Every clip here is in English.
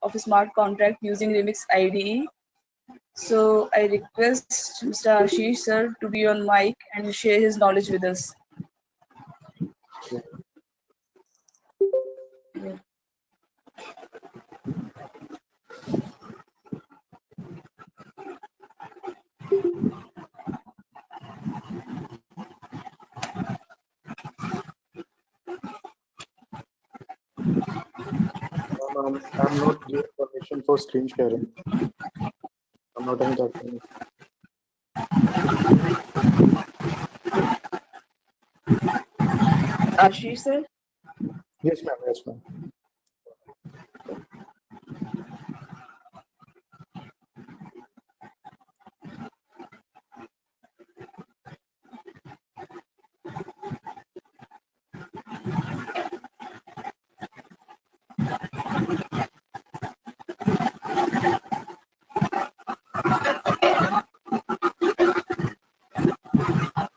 of a smart contract using Remix IDE. So I request Mr. Ashish sir to be on mic and share his knowledge with us. I'm not giving permission for screen sharing. I'm not having that permission. Ashish sir? Yes, ma'am. Yes, ma'am.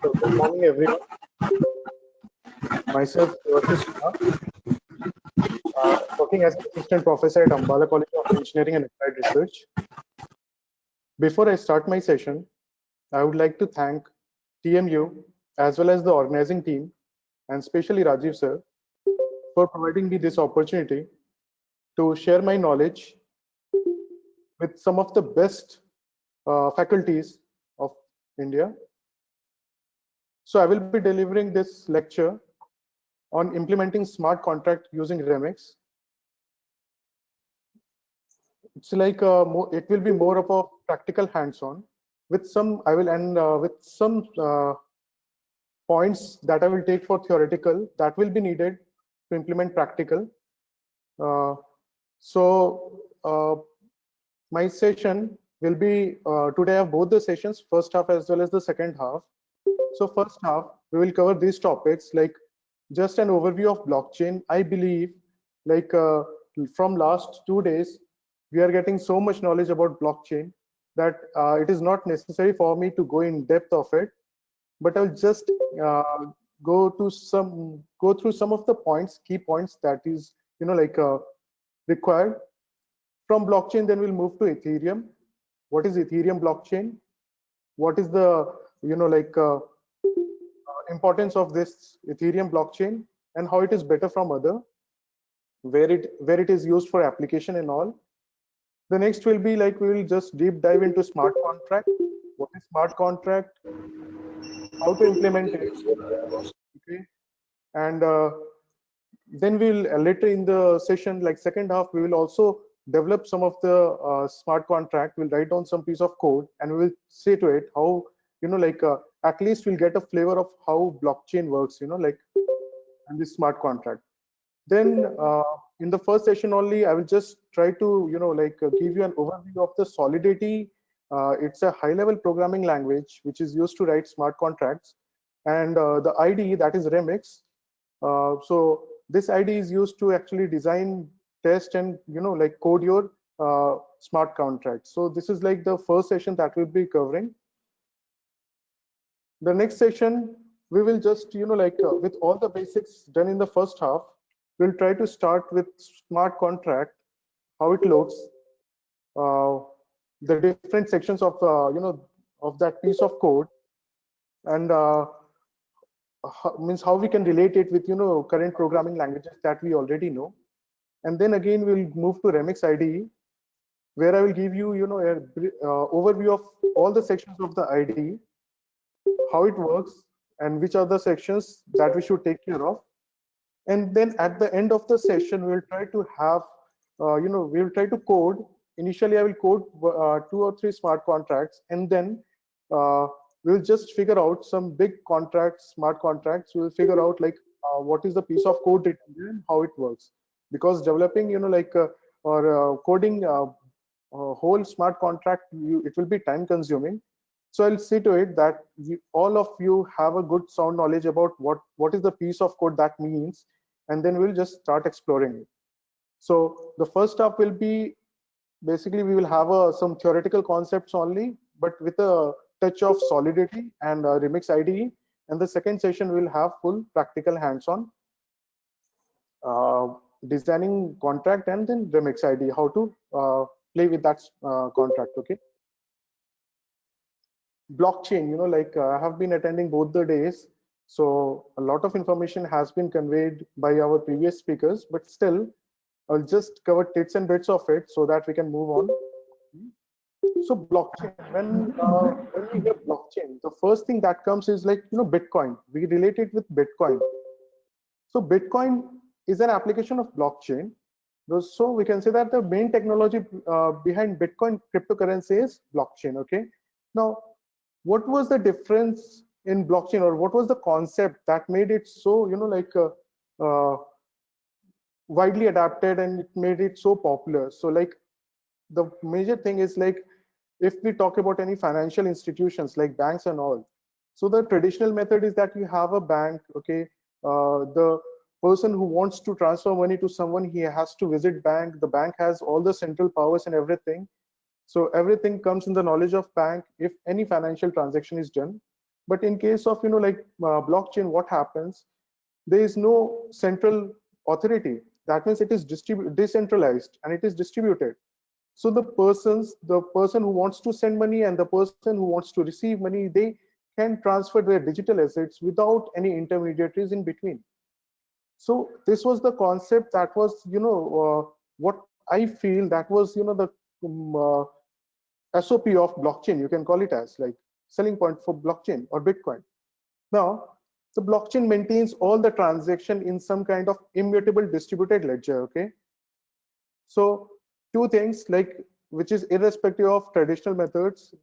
So, good morning, everyone. Myself, Devashish Kumar, working as an assistant professor at Ambala College of Engineering and Applied Research. Before I start my session, I would like to thank TMU as well as the organizing team, and especially Rajiv sir, for providing me this opportunity to share my knowledge with some of the best faculties of India. So I will be delivering this lecture on implementing smart contract using Remix. It's like it will be more of a practical hands-on with some. I will end with some points that I will take for theoretical that will be needed to implement practical. So my session will be today. I have both the sessions, first half as well as the second half. So first half, we will cover these topics like just an overview of blockchain. I believe like from last 2 days, we are getting so much knowledge about blockchain that it is not necessary for me to go in depth of it, but I'll just go through some of the points, key points that is, required. From blockchain, then we'll move to Ethereum. What is Ethereum blockchain? What is the, importance of this Ethereum blockchain and how it is better from other, where it is used for application and all. The next will be like we will just deep dive into smart contract. What is smart contract? How to implement it? Okay, and then we'll later in the session, like second half, we will also develop some of the smart contract. We'll write down some piece of code and we will say to it how, at least we'll get a flavor of how blockchain works, and this smart contract. Then in the first session only, I will just try to, give you an overview of the Solidity. It's a high-level programming language which is used to write smart contracts, and the IDE, that is Remix. So this IDE is used to actually design, test, and code your smart contracts. So this is like the first session that we'll be covering. The next session, we will just, with all the basics done in the first half, we'll try to start with smart contract, how it looks, the different sections of, of that piece of code, and means how we can relate it with, current programming languages that we already know. And then again, we'll move to Remix IDE, where I will give you, an overview of all the sections of the IDE, how it works, and which are the sections that we should take care of. And then at the end of the session, we'll try to have, we'll try to code. Initially, I will code 2 or 3 smart contracts, and then we'll just figure out some big contracts, smart contracts. We'll figure out like what is the piece of code written there and how it works. Because developing, or coding a whole smart contract, it will be time consuming. So I'll see to it that all of you have a good sound knowledge about what is the piece of code that means, and then we'll just start exploring it. So the first half will be basically we will have some theoretical concepts only, but with a touch of Solidity and Remix IDE. And the second session will have full practical hands-on. designing contract, and then Remix ID, how to play with that contract. Okay. Blockchain, like I have been attending both the days, so a lot of information has been conveyed by our previous speakers, but still I'll just cover tits and bits of it so that we can move on. So blockchain, when we hear blockchain, the first thing that comes is like, Bitcoin. We relate it with Bitcoin. So Bitcoin is an application of blockchain. So we can say that the main technology behind Bitcoin cryptocurrency is blockchain. Okay. Now, what was the difference in blockchain, or what was the concept that made it so, widely adapted, and it made it so popular? So like the major thing is like, if we talk about any financial institutions like banks and all, so the traditional method is that you have a bank. Okay. The person who wants to transfer money to someone, he has to visit bank. The bank has all the central powers and everything. So everything comes in the knowledge of bank if any financial transaction is done. But in case of, blockchain, what happens? There is no central authority. That means it is decentralized, and it is distributed. So the person who wants to send money and the person who wants to receive money, they can transfer their digital assets without any intermediaries in between. So this was the concept that was, what I feel that was, the SOP of blockchain. You can call it as like selling point for blockchain or Bitcoin. Now, the blockchain maintains all the transaction in some kind of immutable distributed ledger. Okay. So two things, like, which is irrespective of traditional methods,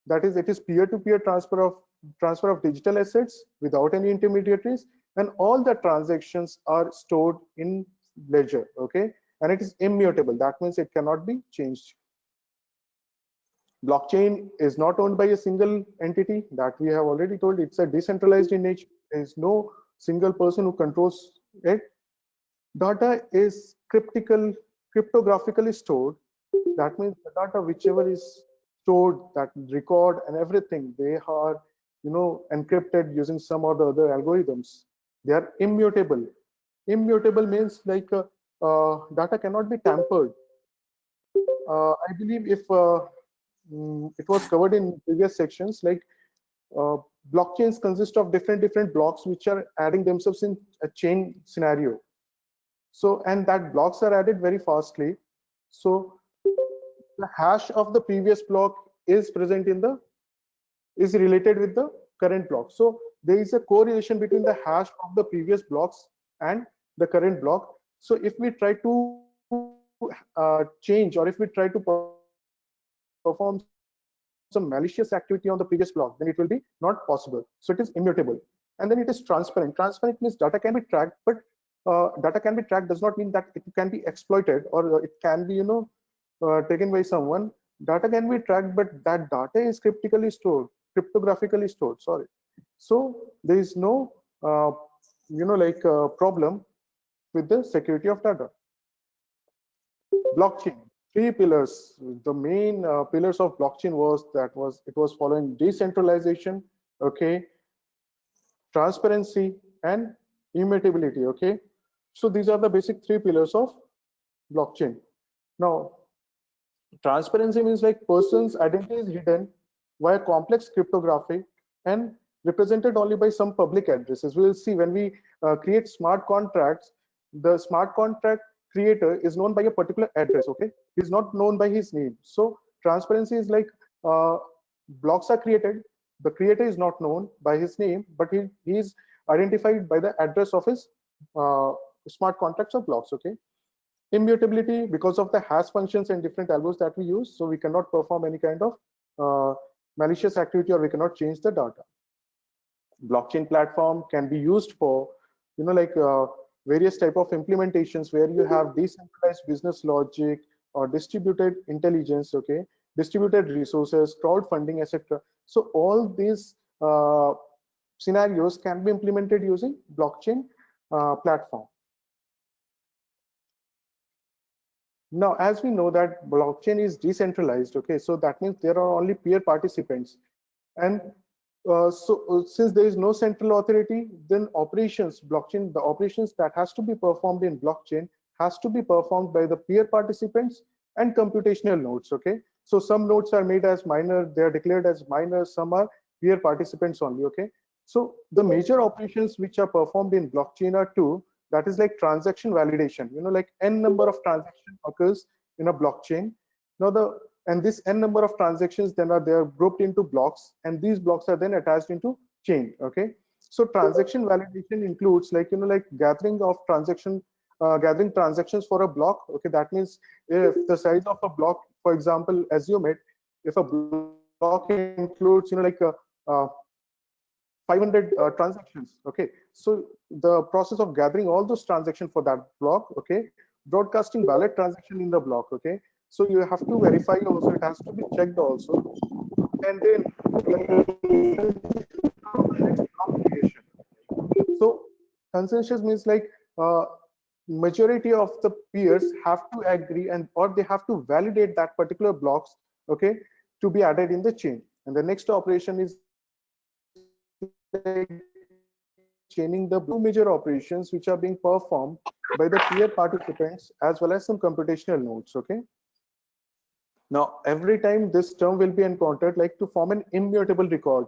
that is, it is peer-to-peer transfer of digital assets without any intermediaries, and all the transactions are stored in ledger. Okay. And it is immutable. That means it cannot be changed. Blockchain is not owned by a single entity, that we have already told. It's a decentralized in nature. There is no single person who controls it. Data is cryptographically stored. That means the data, whichever is stored, that record and everything, they are, encrypted using some or the other algorithms. They are immutable. Immutable means like data cannot be tampered. I believe if it was covered in previous sections, like blockchains consist of different blocks which are adding themselves in a chain scenario. So, and that blocks are added very fastly. So the hash of the previous block is present in the, is related with the current block. So there is a correlation between the hash of the previous blocks and the current block. So if we try to change, or if we try to perform some malicious activity on the previous block, then it will be not possible. So it is immutable. And then it is transparent. Transparent means data can be tracked, but data can be tracked does not mean that it can be exploited, or it can be, taken by someone. Data can be tracked, but that data is cryptographically stored. Sorry. So there is no, problem with the security of data. Blockchain, three pillars. The main pillars of blockchain was following decentralization, okay, transparency, and immutability. Okay. So these are the basic three pillars of blockchain. Now, transparency means like person's identity is hidden via complex cryptography and represented only by some public addresses. We will see when we create smart contracts, the smart contract creator is known by a particular address. Okay, he's not known by his name. So transparency is like blocks are created, the creator is not known by his name, but he is identified by the address of his smart contracts or blocks. Okay. Immutability, because of the hash functions and different algos that we use, so we cannot perform any kind of malicious activity, or we cannot change the data. Blockchain platform can be used for, various type of implementations where you have decentralized business logic or distributed intelligence. Okay, distributed resources, crowdfunding, etc. So all these scenarios can be implemented using blockchain platform. Now, as we know that blockchain is decentralized, okay, so that means there are only peer participants. And since there is no central authority, then the operations that has to be performed in blockchain has to be performed by the peer participants and computational nodes. Okay, so some nodes are made as minor, they are declared as minor, some are peer participants only. Okay, so the major operations which are performed in blockchain are two, that is like transaction validation, like n number of transactions occurs in a blockchain. Now this n number of transactions then they are grouped into blocks, and these blocks are then attached into chain. Okay, so transaction validation includes like like gathering of gathering transactions for a block. Okay, that means if the size of a block, for example, assume it, if a block includes 500 transactions. Okay, so the process of gathering all those transactions for that block, okay, broadcasting valid transaction in the block. Okay, so you have to verify also, it has to be checked also, and then block creation. So consensus means like majority of the peers have to agree, and or they have to validate that particular blocks, okay, to be added in the chain. And the next operation is like chaining the two major operations which are being performed by the peer participants as well as some computational nodes. Okay, now every time this term will be encountered, like to form an immutable record.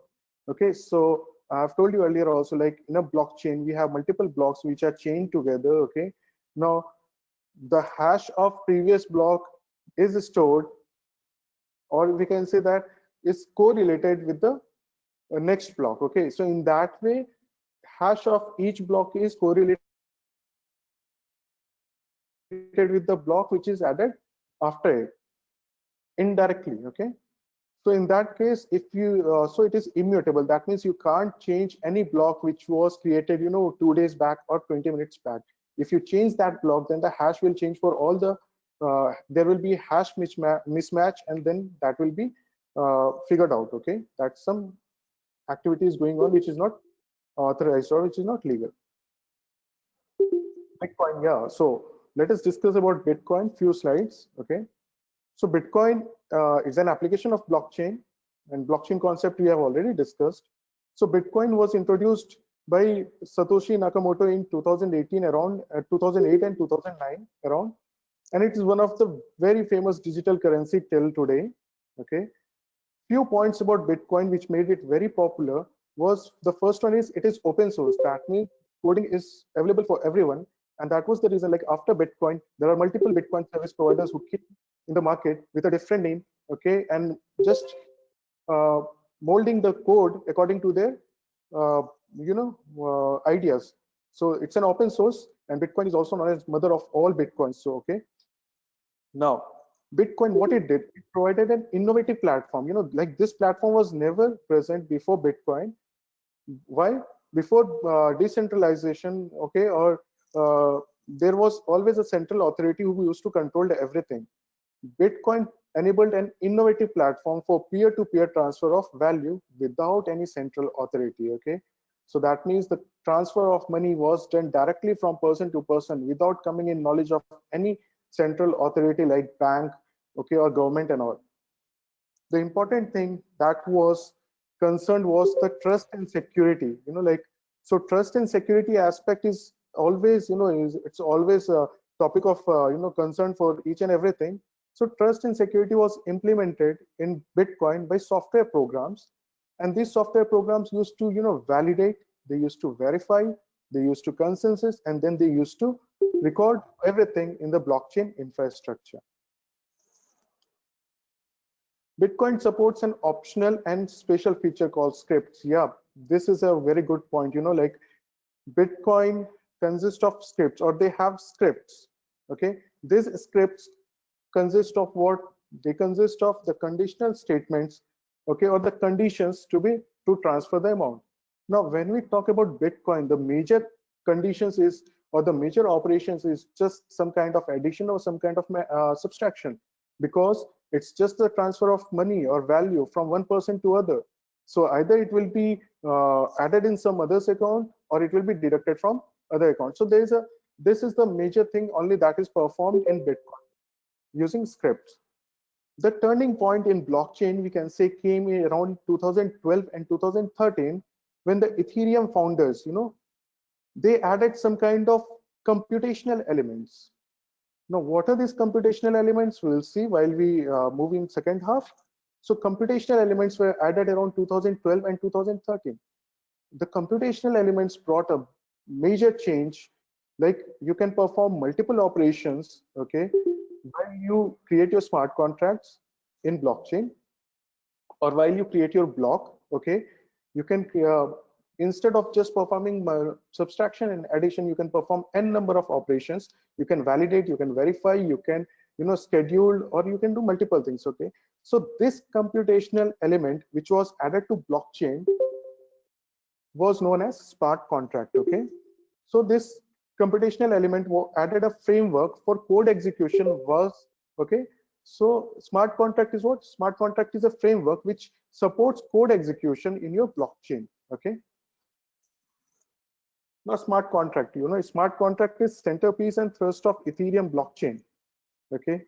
Okay, so I've told you earlier also, like in a blockchain we have multiple blocks which are chained together. Okay, now the hash of previous block is stored, or we can say that is correlated with the next block. Okay, so in that way hash of each block is correlated with the block which is added after it indirectly. Okay, so in that case, if you so it is immutable, that means you can't change any block which was created 2 days back or 20 minutes back. If you change that block, then the hash will change for all the there will be hash mismatch, and then that will be figured out. Okay, that's some activity is going on which is not authorized or which is not legal. Bitcoin, yeah, so let us discuss about Bitcoin few slides. Okay, so Bitcoin is an application of blockchain, and blockchain concept we have already discussed. So Bitcoin was introduced by Satoshi Nakamoto in 2018, around 2008 and 2009 around, and it is one of the very famous digital currency till today. Okay, few points about Bitcoin which made it very popular was, the first one is it is open source. That means coding is available for everyone, and that was the reason, like after Bitcoin there are multiple Bitcoin service providers who keep in the market with a different name. Okay, and just molding the code according to their ideas. So it's an open source, and Bitcoin is also known as mother of all Bitcoins. So okay, now Bitcoin, what it did, it provided an innovative platform. Like this platform was never present before Bitcoin. Why? Before decentralization, okay, or there was always a central authority who used to control everything. Bitcoin enabled an innovative platform for peer-to-peer transfer of value without any central authority. Okay, so that means the transfer of money was done directly from person to person without coming in knowledge of any central authority like bank, okay, or government and all. The important thing that was concerned was the trust and security. So trust and security aspect is always it's always a topic of concern for each and everything. So trust and security was implemented in Bitcoin by software programs, and these software programs used to validate, they used to verify, they used to consensus, and then they used to record everything in the blockchain infrastructure. Bitcoin supports an optional and special feature called scripts. Yeah, this is a very good point. Like Bitcoin consists of scripts, or they have scripts. Okay, these scripts consist of what? They consist of the conditional statements, okay, or the conditions to transfer the amount. Now, when we talk about Bitcoin, the major conditions is, or the major operations is just some kind of addition or some kind of subtraction, because it's just the transfer of money or value from one person to other. So either it will be added in some other's account, or it will be deducted from other account. So this is the major thing only that is performed in Bitcoin using scripts. The turning point in blockchain, we can say, came in around 2012 and 2013, when the Ethereum founders, they added some kind of computational elements. Now, what are these computational elements? We'll see while we move in second half. So computational elements were added around 2012 and 2013. The computational elements brought a major change, like you can perform multiple operations, okay, while you create your smart contracts in blockchain, or while you create your block, okay, you can instead of just performing subtraction and addition, you can perform n number of operations. You can validate, you can verify, you can schedule, or you can do multiple things, okay. So this computational element which was added to blockchain was known as smart contract, okay. So this computational element added a framework for code execution was, okay. So smart contract is what? Smart contract is a framework which supports code execution in your blockchain, okay. Now smart contract, smart contract is centerpiece and thrust of Ethereum blockchain, okay.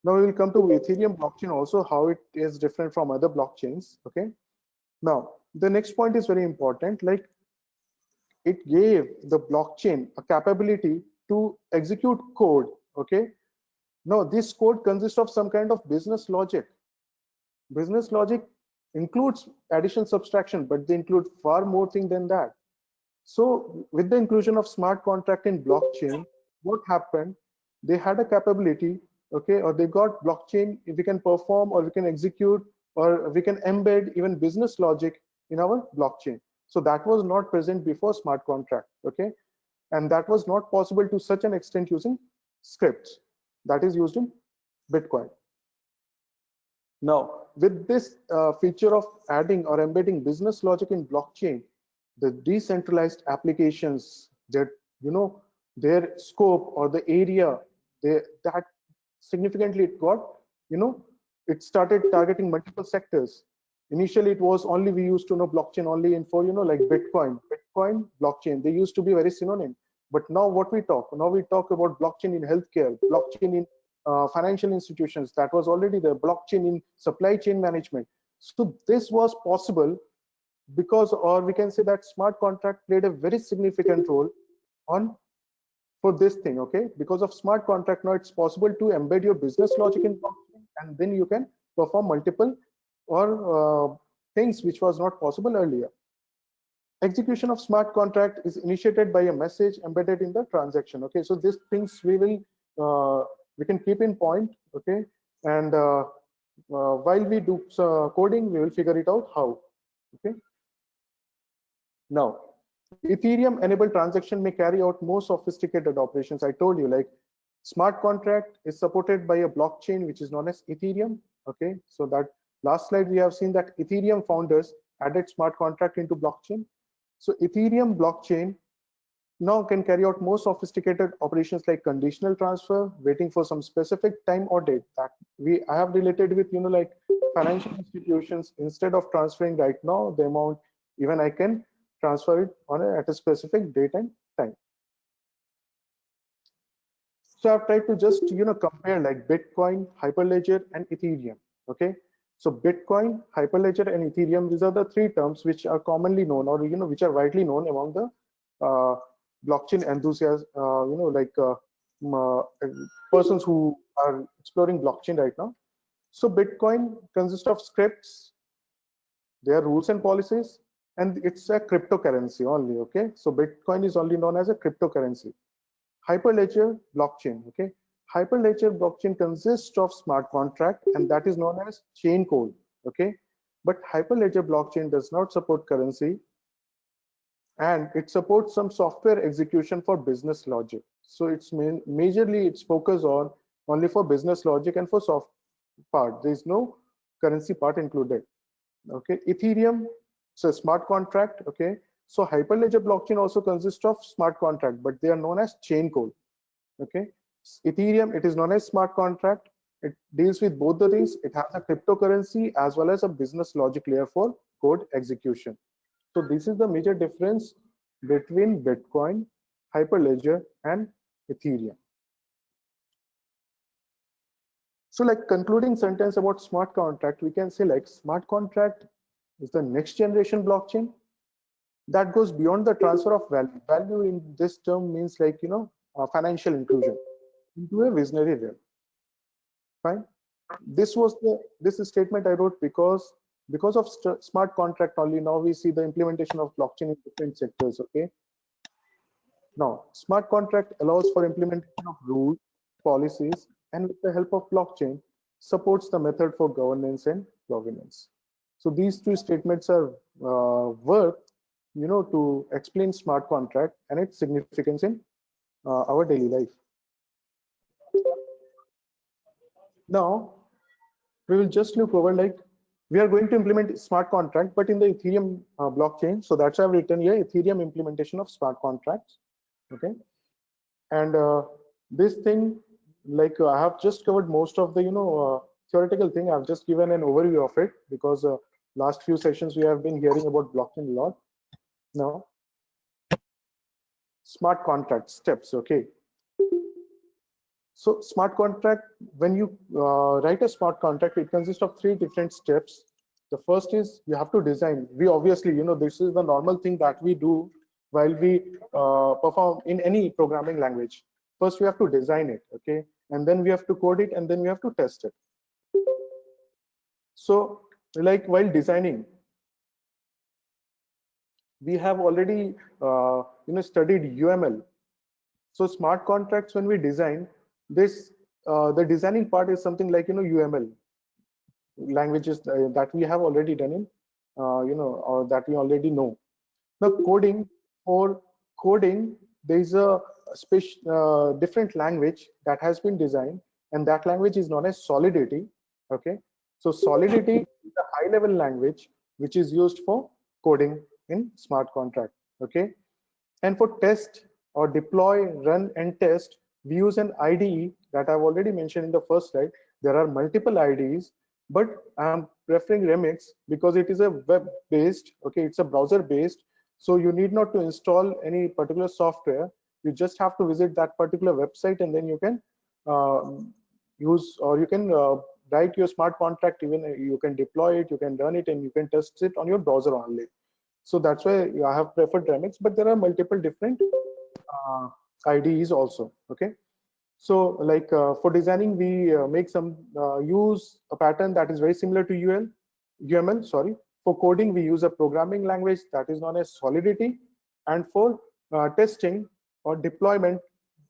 Now we will come to Ethereum blockchain also, how it is different from other blockchains, okay. Now the next point is very important, like it gave the blockchain a capability to execute code, okay. Now this code consists of some kind of business logic. Business logic includes addition, subtraction, but they include far more thing than that. So with the inclusion of smart contract in blockchain, what happened? They had a capability, okay, or they got blockchain, if we can perform or we can execute or we can embed even business logic in our blockchain. So that was not present before smart contract, okay, and that was not possible to such an extent using scripts that is used in Bitcoin. Now, with this feature of adding or embedding business logic in blockchain, the decentralized applications that their scope or the area that significantly it got, it started targeting multiple sectors. Initially, it was only we used to know blockchain only in for like Bitcoin, blockchain. They used to be very synonym. But now what we talk? Now we talk about blockchain in healthcare, blockchain in financial institutions. That was already there. Blockchain in supply chain management. So this was possible because, or we can say that smart contract played a very significant role on for this thing, okay. Because of smart contract, now it's possible to embed your business logic in blockchain, and then you can perform multiple or things which was not possible earlier. Execution of smart contract is initiated by a message embedded in the transaction, okay. So these things we can keep in point, okay, and while we do coding, we will figure it out how, okay. Now Ethereum enabled transaction may carry out more sophisticated operations. I told you, like smart contract is supported by a blockchain which is known as Ethereum, okay. So that last slide we have seen that Ethereum founders added smart contract into blockchain. So Ethereum blockchain now can carry out more sophisticated operations like conditional transfer, waiting for some specific time or date. That I have related with like financial institutions. Instead of transferring right now the amount, even I can transfer it at a specific date and time. So I've tried to just compare like Bitcoin, Hyperledger, and Ethereum, okay. So Bitcoin, Hyperledger, and Ethereum, these are the three terms which are commonly known, or which are widely known among the blockchain enthusiasts, persons who are exploring blockchain right now. So Bitcoin consists of scripts, their rules and policies, and it's a cryptocurrency only, okay. So Bitcoin is only known as a cryptocurrency. Hyperledger blockchain, okay. Hyperledger blockchain consists of smart contract, and that is known as chain code, okay. But Hyperledger blockchain does not support currency, and it supports some software execution for business logic. So it's majorly it's focused on only for business logic and for soft part. There is no currency part included, okay. Ethereum, it's a smart contract, okay. So Hyperledger blockchain also consists of smart contract, but they are known as chain code, okay. Ethereum, it is known as smart contract. It deals with both the things. It has a cryptocurrency as well as a business logic layer for code execution. So this is the major difference between Bitcoin, Hyperledger, and Ethereum. So like concluding sentence about smart contract, we can say like smart contract is the next generation blockchain that goes beyond the transfer of value. Value in this term means like financial inclusion. into a visionary realm. Fine. This statement I wrote because of smart contract only. Now we see the implementation of blockchain in different sectors. Okay. Now, smart contract allows for implementation of rules, policies, and with the help of blockchain, supports the method for governance and governance. So these two statements are worth, to explain smart contract and its significance in our daily life. Now, we will just look over, like, we are going to implement smart contract, but in the Ethereum blockchain. So that's why I've written here Ethereum implementation of smart contracts. Okay. And this thing, like, I have just covered most of the theoretical thing. I've just given an overview of it because last few sessions we have been hearing about blockchain a lot. Now, smart contract steps. Okay. So smart contract, when you write a smart contract, it consists of 3 different steps. The first is you have to design. We obviously, this is the normal thing that we do while we perform in any programming language. First, we have to design it, okay? And then we have to code it, and then we have to test it. So, like, while designing, we have already, studied UML. So smart contracts, when we design this, the designing part is something like, UML languages that we have already done in, or that we already know. Now, coding, for coding, there is a different language that has been designed, and that language is known as Solidity. Okay, so Solidity is a high-level language which is used for coding in smart contract. Okay, and for test or deploy, run, and test, we use an IDE that I've already mentioned in the first slide. There are multiple IDEs, but I'm preferring Remix because it is a web-based. Okay, it's a browser-based. So you need not to install any particular software. You just have to visit that particular website, and then you can use, or you can write your smart contract. Even you can deploy it, you can run it, and you can test it on your browser only. So that's why I have preferred Remix, but there are multiple different IDEs also. Okay. So like for designing, we make some use a pattern that is very similar to UML. Sorry. For coding, we use a programming language that is known as Solidity. And for testing or deployment,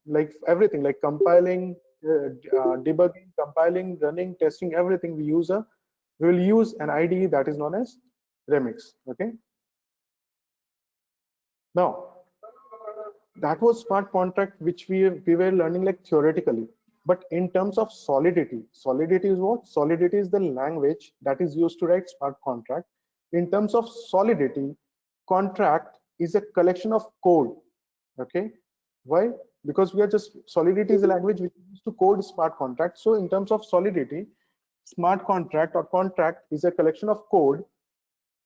like everything, like compiling, debugging, compiling, running, testing, everything, we will use an IDE that is known as Remix. Okay. Now, that was smart contract which we were learning like theoretically. But in terms of Solidity is what? Solidity is the language that is used to write smart contract. In terms of Solidity, contract is a collection of code. Okay, why? Because we are just, Solidity is a language which is used to code smart contract. So in terms of Solidity, smart contract or contract is a collection of code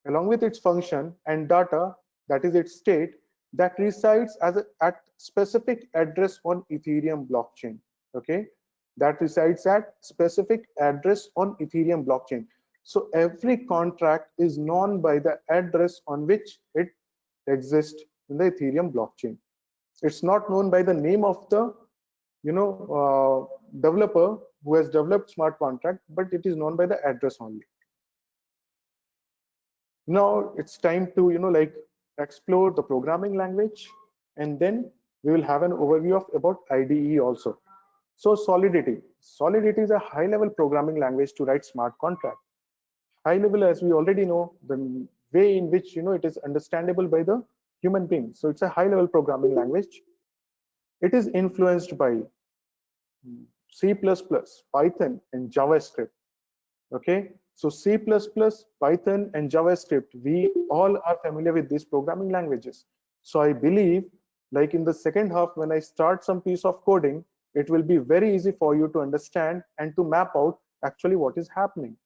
along with its function and data, that is its state, that resides at specific address on Ethereum blockchain. Okay, that resides at specific address on Ethereum blockchain. So every contract is known by the address on which it exists in the Ethereum blockchain. It's not known by the name of the developer who has developed smart contract, but it is known by the address only. Now it's time to like explore the programming language, and then we will have an overview of about IDE also. So Solidity is a high-level programming language to write smart contract. High level, as we already know, the way in which it is understandable by the human being. So it's a high-level programming language. It is influenced by C++, Python, and JavaScript. Okay, so C++, Python, and JavaScript, we all are familiar with these programming languages. So I believe, like in the second half, when I start some piece of coding, it will be very easy for you to understand and to map out actually what is happening.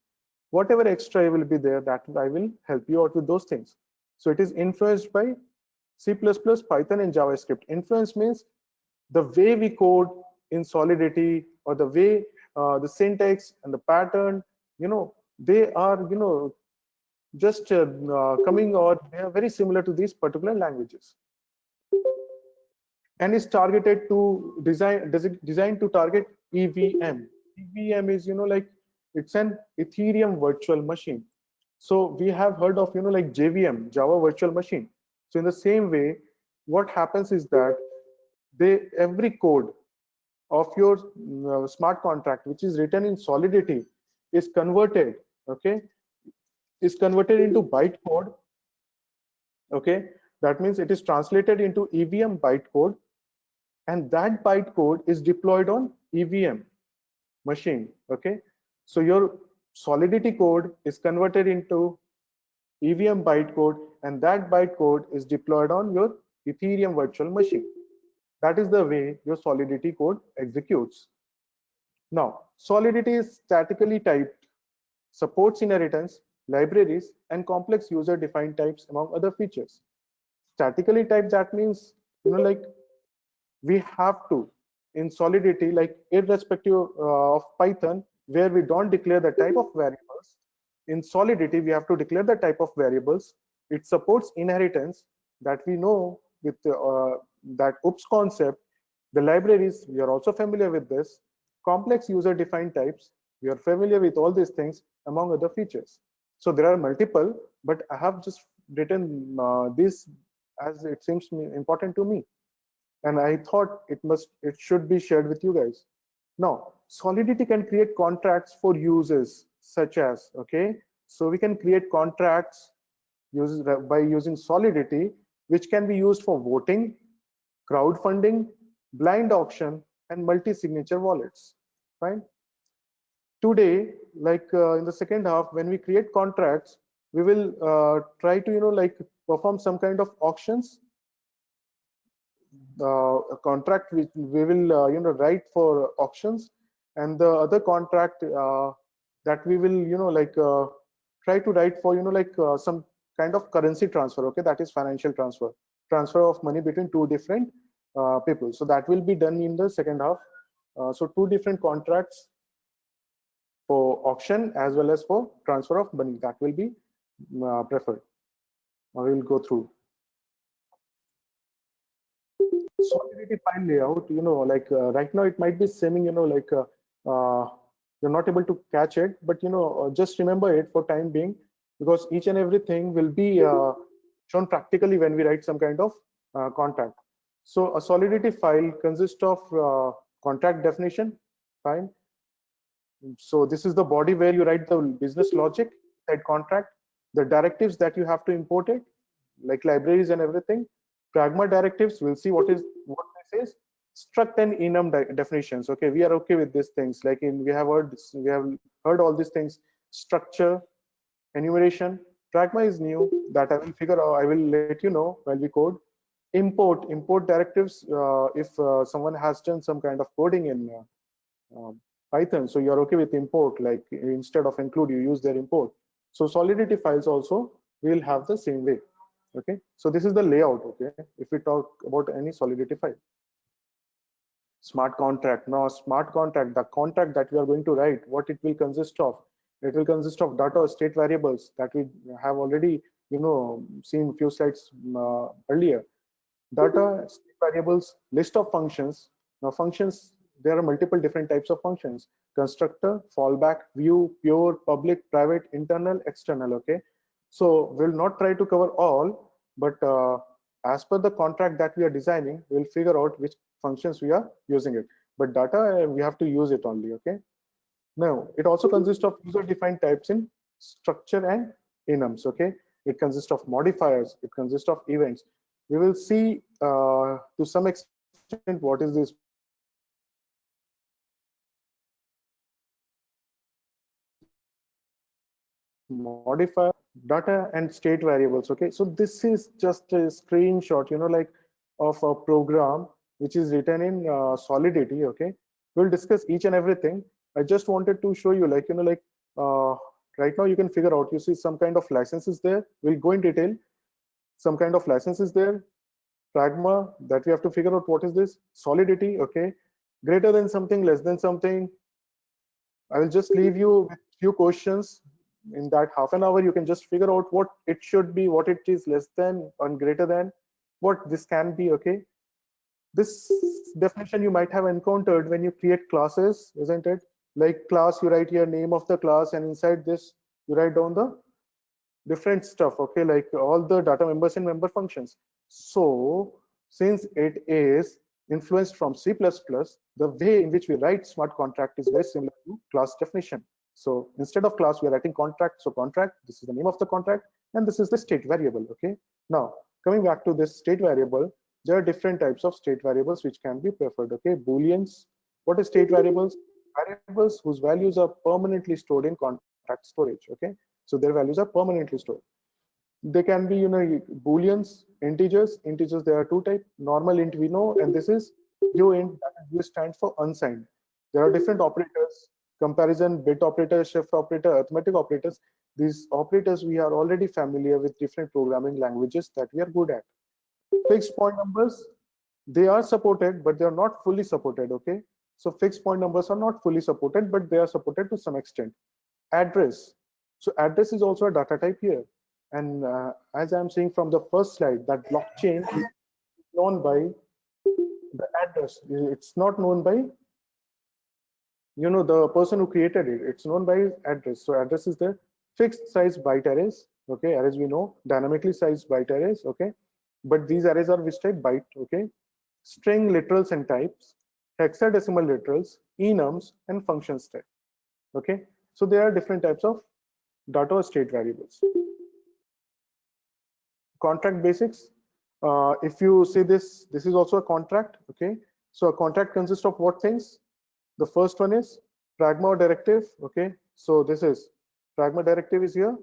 Whatever extra will be there, that I will help you out with those things. So it is influenced by C++, Python, and JavaScript. Influence means the way we code in Solidity, or the way the syntax and the pattern, they are just coming, or they are very similar to these particular languages. and is targeted to designed to target EVM. EVM is, like, it's an Ethereum virtual machine. So we have heard of, like JVM, Java Virtual Machine. So in the same way, what happens is that every code of your smart contract, which is written in Solidity, is converted, okay, is converted into bytecode. Okay, that means it is translated into EVM bytecode, and that bytecode is deployed on EVM machine. Okay, so your Solidity code is converted into EVM bytecode, and that bytecode is deployed on your Ethereum virtual machine. That is the way your Solidity code executes. Now, Solidity is statically typed, supports inheritance, libraries, and complex user-defined types, among other features. Statically typed, that means, like, we have to, in Solidity, like, irrespective of Python, where we don't declare the type of variables, in Solidity, we have to declare the type of variables. It supports inheritance, that we know with that OOPS concept. The libraries, we are also familiar with this. Complex user-defined types, we are familiar with all these things, among other features. So there are multiple, but I have just written this as it seems important to me, and I thought it should be shared with you guys. Now, Solidity can create contracts for uses such as, okay, so we can create contracts by using Solidity, which can be used for voting, crowdfunding, blind auction, and multi-signature wallets. Fine. Today, like in the second half, when we create contracts, we will try to, like, perform some kind of auctions. A contract which we will write for auctions, and the other contract that we will like try to write for like some kind of currency transfer. Okay, that is financial transfer of money between two different people. So that will be done in the second half. So two different contracts for auction as well as for transfer of money, that will be preferred. I will go through Solidity file layout. Like right now it might be seeming like you're not able to catch it, but just remember it for time being, because each and everything will be shown practically when we write some kind of contract. So a Solidity file consists of contract definition. Fine. So this is the body where you write the business logic inside contract, the directives that you have to import it, like libraries and everything. Pragma directives, we'll see what this is. Struct and enum definitions. Okay, we are okay with these things. Like we have heard all these things. Structure, enumeration. Pragma is new, that I will figure out. I will let you know while we code. Import directives. If someone has done some kind of coding in Python, so you're okay with import, like instead of include, you use their import. So Solidity files also will have the same way. Okay, so this is the layout. Okay, if we talk about any Solidity file. Smart contract. Now, smart contract, the contract that we are going to write, what it will consist of? It will consist of data or state variables that we have already seen a few slides earlier. Data, state variables, list of functions. Now functions, there are multiple different types of functions: constructor, fallback, view, pure, public, private, internal, external. Okay, so we'll not try to cover all, but as per the contract that we are designing, we'll figure out which functions we are using it. But data, we have to use it only. Okay, now it also consists of user defined types in structure and enums. Okay, it consists of modifiers, it consists of events. We will see to some extent what is this modifier, data and state variables. Okay, so this is just a screenshot like of a program which is written in Solidity. Okay, we'll discuss each and everything. I just wanted to show you, like right now you can figure out, you see some kind of licenses there. We'll go in detail. Some kind of licenses there. Pragma, that we have to figure out what is this. Solidity. Okay, greater than something, less than something. I will just leave you with few questions. In that half an hour, you can just figure out what it should be, what it is less than and greater than, what this can be. Okay, This definition you might have encountered when you create classes, isn't it? Like class, you write your name of the class, and inside this you write down the different stuff, okay, like all the data members and member functions. So since it is influenced from C++, the way in which we write smart contract is very similar to class definition. So instead of class, we are writing contract. So contract, this is the name of the contract, and this is the state variable. Okay. Now coming back to this state variable, there are different types of state variables which can be preferred. Okay, booleans. What is state variables? Variables whose values are permanently stored in contract storage. Okay, so their values are permanently stored. They can be, booleans, integers. Integers, there are two types. Normal int we know, and this is uint. That is, U stands for unsigned. There are different operators: comparison, bit operator, shift operator, arithmetic operators. These operators we are already familiar with different programming languages that we are good at. Fixed point numbers, they are supported, but they are not fully supported. Okay, so fixed point numbers are not fully supported, but they are supported to some extent. Address, so address is also a data type here, and as I'm seeing from the first slide, that blockchain is known by the address. It's not known by the person who created it. It's known by address. So address is the fixed size byte arrays. Okay, arrays we know, dynamically sized byte arrays. Okay, but these arrays are which type? Byte. Okay, string literals and types, hexadecimal literals, enums, and functions type. Okay, so there are different types of data or state variables. Contract basics. If you see this is also a contract. Okay, so a contract consists of what things? The first one is pragma directive. Okay, so this is pragma directive is here.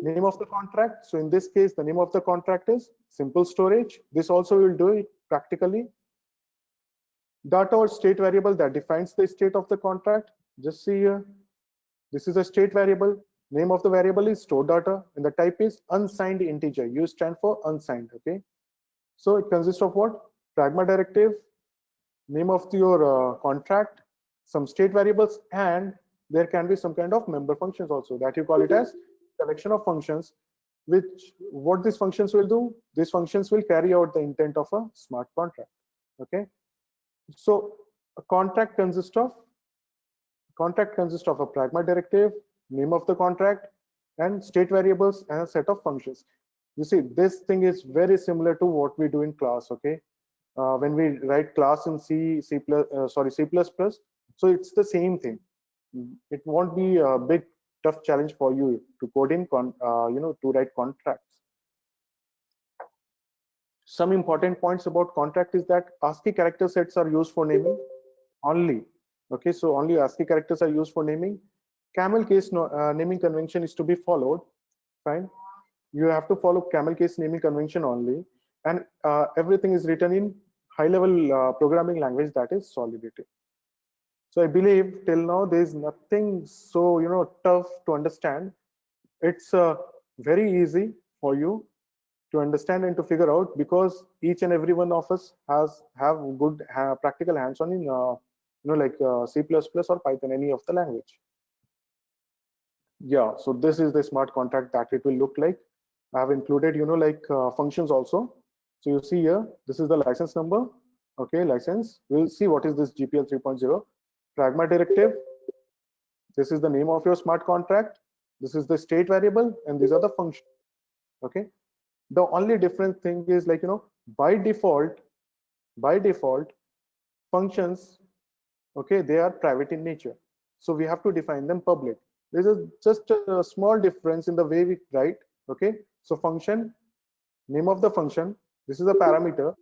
Name of the contract. So in this case, the name of the contract is simple storage. This also will do it practically. Data or state variable that defines the state of the contract. Just see here. This is a state variable. Name of the variable is stored data, and the type is unsigned integer. U stand for unsigned. Okay, so it consists of what? Pragma directive, name of your contract, some state variables, and there can be some kind of member functions also, that you call it as collection of functions. Which what these functions will do? These functions will carry out the intent of a smart contract. Okay, so a contract consists of a pragma directive, name of the contract, and state variables, and a set of functions. You see, this thing is very similar to what we do in class. Okay, when we write class in C++, so it's the same thing. It won't be a big tough challenge for you to code in to write contracts. Some important points about contract is that ASCII character sets are used for naming only. Okay, so only ASCII characters are used for naming. Camel case naming convention is to be followed. Fine, you have to follow camel case naming convention only, and everything is written in high-level programming language, that is Solidity. So I believe till now there is nothing so tough to understand. It's very easy for you to understand and to figure out, because each and every one of us have good practical hands-on in like C++ or Python, any of the language. Yeah, so this is the smart contract that it will look like. I have included functions also. So you see here, this is the license number. Okay, license. We'll see what is this GPL 3.0. Pragma directive. This is the name of your smart contract. This is the state variable, and these are the functions. Okay, the only different thing is by default functions, okay, they are private in nature, so we have to define them public. This is just a small difference in the way we write. Okay, so function, name of the function, this is a parameter,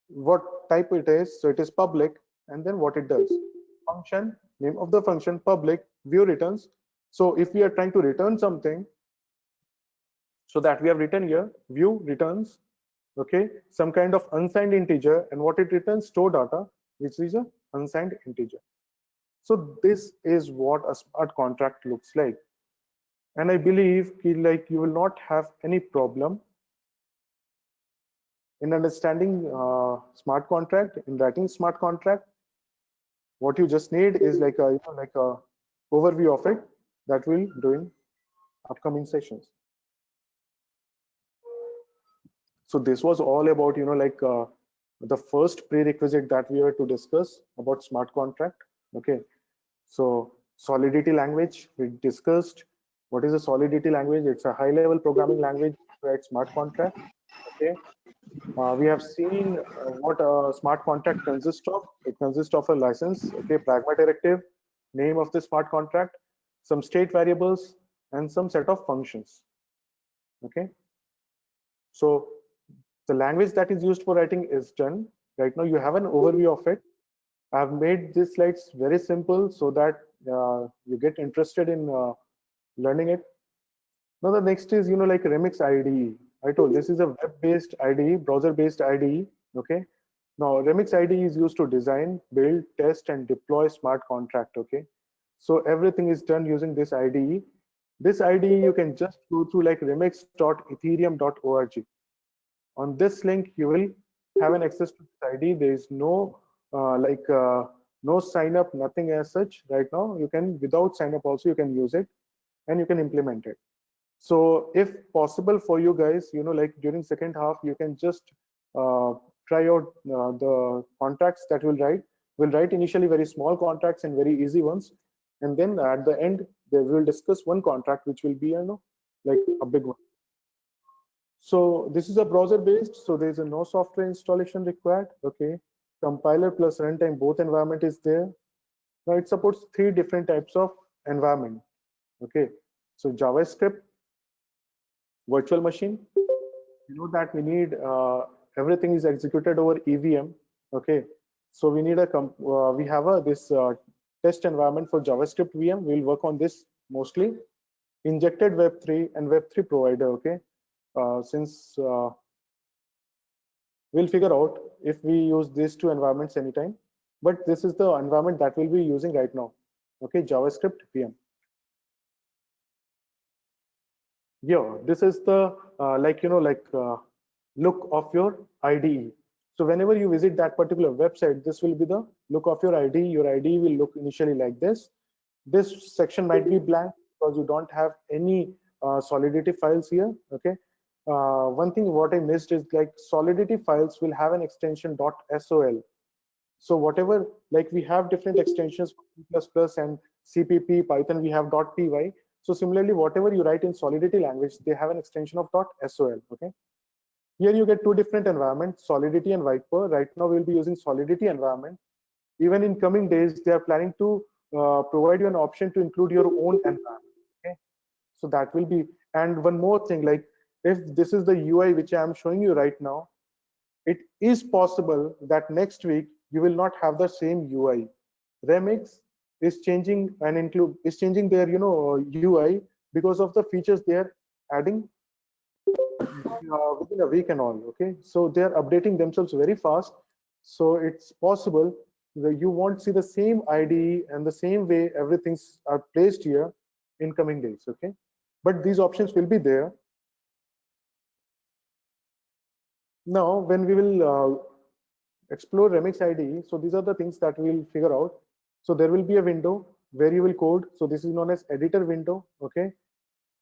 what type it is, so it is public, and then what it does. Function, name of the function, public, view returns. So if we are trying to return something, so that we have written here, view returns, okay, some kind of unsigned integer, and what it returns? Store data, which is a unsigned integer. So this is what a smart contract looks like, and I believe you will not have any problem in understanding smart contract, in writing smart contract. What you just need is like a overview of it that we'll do in upcoming sessions. So this was all about the first prerequisite that we are to discuss about smart contract. Okay, so Solidity language we discussed. What is a Solidity language? It's a high-level programming language to write smart contract. Okay, we have seen what a smart contract consists of. It consists of a license, okay, Pragma directive, name of the smart contract, some state variables, and some set of functions. Okay, so the language that is used for writing is done. Right now, you have an overview of it. I've made these slides very simple so that you get interested in learning it. Now the next is, like Remix IDE. I told this is a web-based IDE, browser-based IDE. Okay. Now Remix IDE is used to design, build, test, and deploy smart contract. Okay. So everything is done using this IDE. This IDE you can just go through like remix.ethereum.org. On this link, you will have an access to this ID. There is no no sign up, nothing as such right now. You can, without sign up also, you can use it and you can implement it. So if possible for you guys, like during second half, you can just try out the contracts that we'll write. We'll write initially very small contracts and very easy ones. And then at the end, they will discuss one contract, which will be, like a big one. So this is a browser based, so there is no software installation required. Okay, compiler plus runtime, both environment is there. Now it supports 3 different types of environment. Okay, so JavaScript, virtual machine. You know that we need everything is executed over EVM. Okay, so we need we have this test environment for JavaScript VM. We'll work on this mostly. Injected Web3 and Web3 provider. Okay. Since we'll figure out if we use these 2 environments anytime, but this is the environment that we'll be using right now. Okay, JavaScript VM. Yeah, this is the look of your IDE. So whenever you visit that particular website, this will be the look of your IDE. Your IDE will look initially like this. This section might be blank because you don't have any Solidity files here. Okay. One thing what I missed is like Solidity files will have an extension .sol. So whatever, like we have different extensions for C++ and CPP, Python, we have .py. So similarly, whatever you write in Solidity language, they have an extension of .sol. Okay. Here you get 2 different environments, Solidity and Viper. Right now we'll be using Solidity environment. Even in coming days, they are planning to provide you an option to include your own environment. Okay. So that will be, and one more thing, like if this is the UI which I am showing you right now, it is possible that next week you will not have the same UI. Remix is changing and changing their UI because of the features they are adding within a week and all. Okay, so they are updating themselves very fast. So it's possible that you won't see the same IDE and the same way everything's are placed here in coming days. Okay, but these options will be there. Now, when we will explore Remix IDE, so these are the things that we will figure out. So there will be a window where you will code. So this is known as editor window. Okay,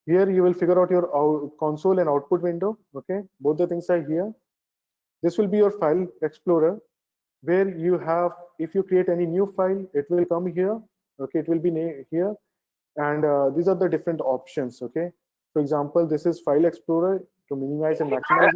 here you will figure out your console and output window. Okay, both the things are here. This will be your file explorer, where you have, if you create any new file, it will come here. Okay, it will be here, and these are the different options. Okay, for example, this is file explorer to minimize and maximize.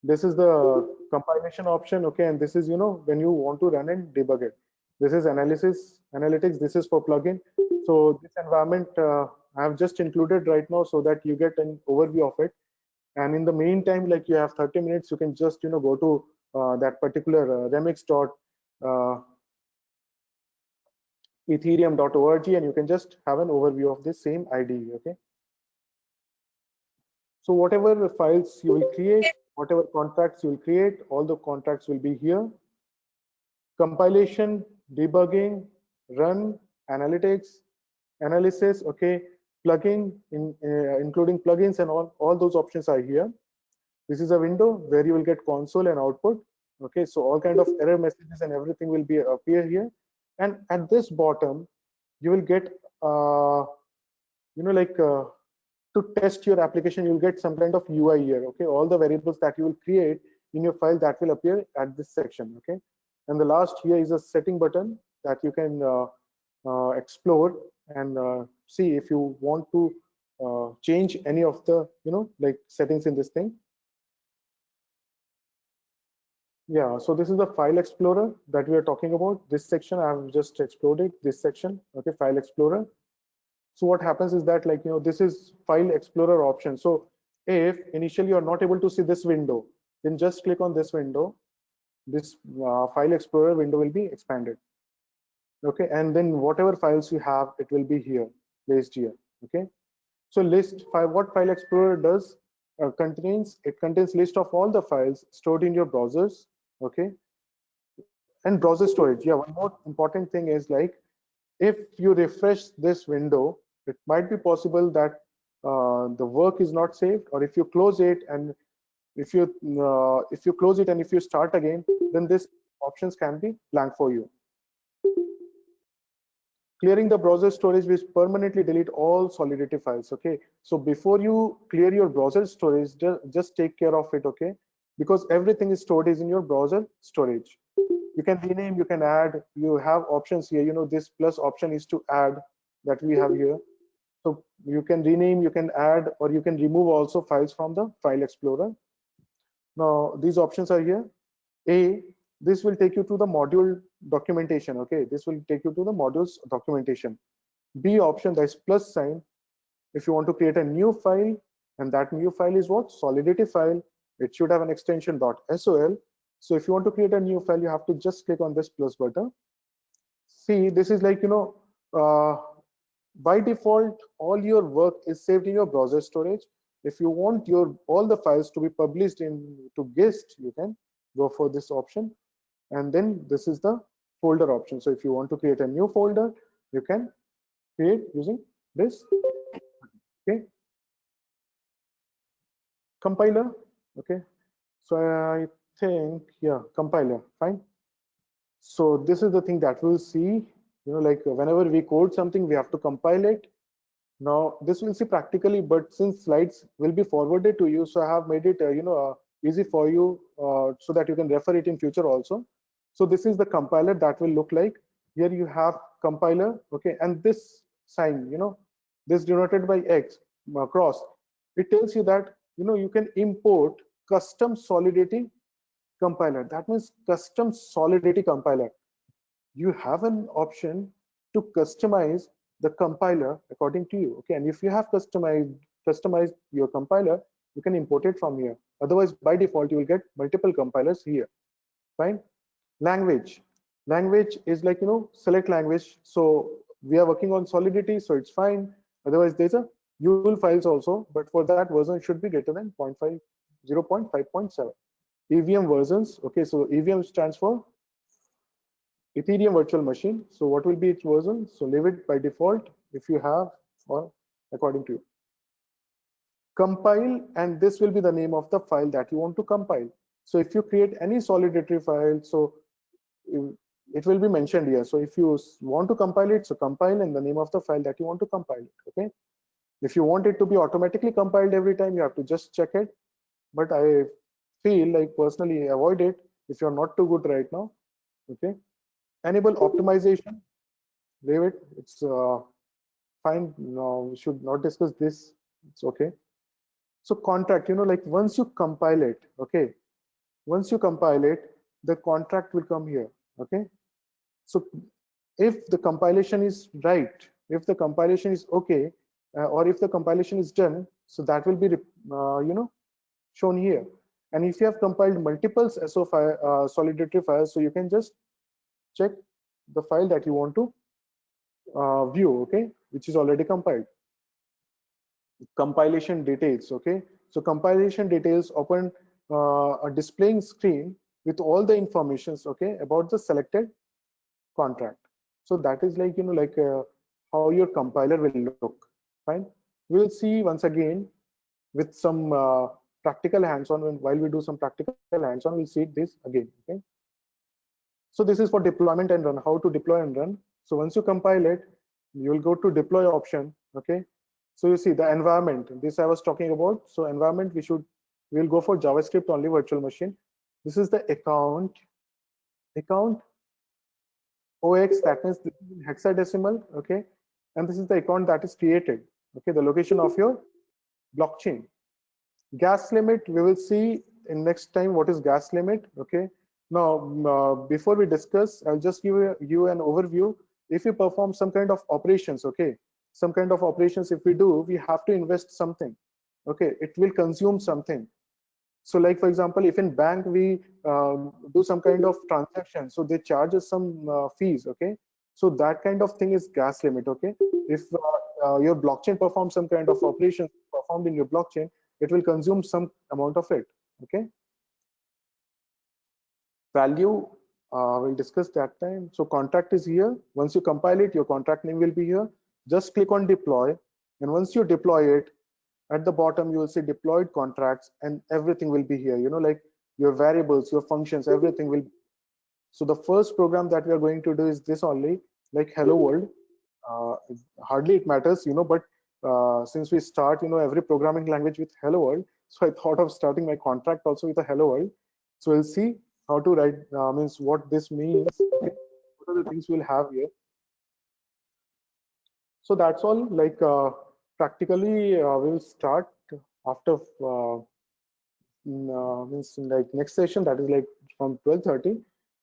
This is the compilation option. Okay, and this is when you want to run and debug it. This is analytics. This is for plugin. So this environment I have just included right now so that you get an overview of it. And in the meantime, like you have 30 minutes, you can just go to that particular remix.ethereum.org and you can just have an overview of this same IDE. Okay. So whatever files you will create, whatever contracts you will create, all the contracts will be here. Compilation, debugging, run, analytics, analysis. Okay, plugin, including plugins and all those options are here. This is a window where you will get console and output. Okay, so all kind of error messages and everything will be appear here. And at this bottom, you will get to test your application, you'll get some kind of UI here. Okay, all the variables that you will create in your file, that will appear at this section. Okay, and the last here is a setting button that you can explore and see if you want to change any of the like settings in this thing. Yeah, so this is the file explorer that we are talking about. This section I have just explored it, this section. Okay, file explorer. So what happens is that, like, this is file explorer option. So if initially you're not able to see this window, then just click on this window. This file explorer window will be expanded. Okay, and then whatever files you have, it will be here, placed here. Okay, so list file, what file explorer does, contains list of all the files stored in your browsers. Okay, and browser storage. Yeah, one more important thing is, like, if you refresh this window, it might be possible that the work is not saved, or if you close it and if you close it and if you start again, then this options can be blank for you. Clearing the browser storage will permanently delete all Solidity files. Okay, so before you clear your browser storage, just take care of it. Okay, because everything is stored is in your browser storage. You can rename, you can add, you have options here. This plus option is to add, that we have here. So you can rename, you can add, or you can remove also files from the file explorer. Now these options are here. A, this will take you to the module documentation. Okay, this will take you to the modules documentation. B option, that is plus sign, if you want to create a new file, and that new file is what? Solidity file. It should have an extension .sol. So if you want to create a new file, you have to just click on this plus button. See, this is like, by default, all your work is saved in your browser storage. If you want all the files to be published to GIST, you can go for this option. And then this is the folder option. So if you want to create a new folder, you can create using this. Okay. Compiler. Okay. So I think, yeah, compiler, fine. So this is the thing that we'll see, like whenever we code something, we have to compile it. Now this we'll see practically, but since slides will be forwarded to you, so I have made it easy for you so that you can refer it in future also. So this is the compiler that will look like. Here you have compiler. Okay, and this sign, this denoted by X cross, it tells you that you can import custom Solidity compiler. That means custom Solidity compiler. You have an option to customize the compiler according to you. Okay, and if you have customized your compiler, you can import it from here. Otherwise, by default, you will get multiple compilers here. Fine. Language is like, select language. So we are working on Solidity, so it's fine. Otherwise, there's a UL files also, but for that version should be greater than 0.5.7. EVM versions. Okay, so EVM stands for Ethereum virtual machine. So what will be its version? So leave it by default if you have, or according to you. Compile, and this will be the name of the file that you want to compile. So if you create any Solidity file, so it will be mentioned here. So if you want to compile it, so compile and the name of the file that you want to compile it. Okay, if you want it to be automatically compiled every time, you have to just check it, but I feel like personally avoid it if you're not too good right now. Okay, enable optimization, leave it, it's fine. No, we should not discuss this, it's okay. So contract, like once you compile it, okay, once you compile it, the contract will come here. Okay, so if the compilation is right, if the compilation is okay, or if the compilation is done, so that will be shown here. And if you have compiled multiple SO file, Solidity files, so you can just check the file that you want to view, okay, which is already compiled. Compilation details. Okay, so compilation details open a displaying screen with all the informations, okay, about the selected contract. So that is like, how your compiler will look. Fine, we'll see once again with some practical hands-on. While we do some practical hands-on, we'll see this again. Okay, so this is for deployment and run, how to deploy and run. So once you compile it, you will go to deploy option. Okay, So you see the environment, this I was talking about. So environment, we'll go for JavaScript only virtual machine. This is the account OX, that means this is in hexadecimal, okay? And this is the account that is created, okay? The location of your blockchain. Gas limit, we will see in next time what is gas limit, okay? Now, before we discuss, I'll just give you an overview. If you perform some kind of operations, okay? Some kind of operations, if we do, we have to invest something, okay? It will consume something. So like, for example, if in bank we do some kind of transaction, so they charge us some fees, okay? So that kind of thing is gas limit, okay? If your blockchain performs some kind of operation performed in your blockchain, it will consume some amount of it, okay? Value, we'll discuss that time. So contract is here. Once you compile it, your contract name will be here. Just click on deploy. And once you deploy it, at the bottom, you will see deployed contracts and everything will be here. You know, like your variables, your functions, everything will. So the first program that we are going to do is this only, like hello world. Hardly it matters, you know, but since we start, you know, every programming language with hello world, so I thought of starting my contract also with a hello world. So we'll see how to write, means what this means, okay? What are the things we'll have here. So that's all, like practically we'll start after means like next session, that is like from 12:30.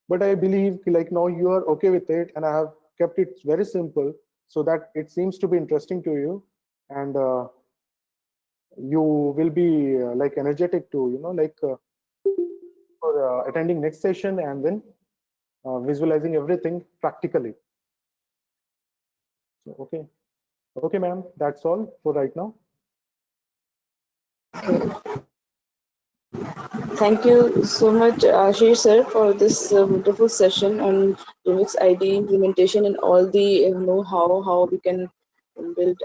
But I believe like now you are okay with it, and I have kept it very simple so that it seems to be interesting to you, and you will be like energetic to, you know, like for attending next session and then visualizing everything practically. So, okay ma'am, that's all for right now. Thank you so much, Ashish sir, for this wonderful session on Remix ID implementation and all the know how we can build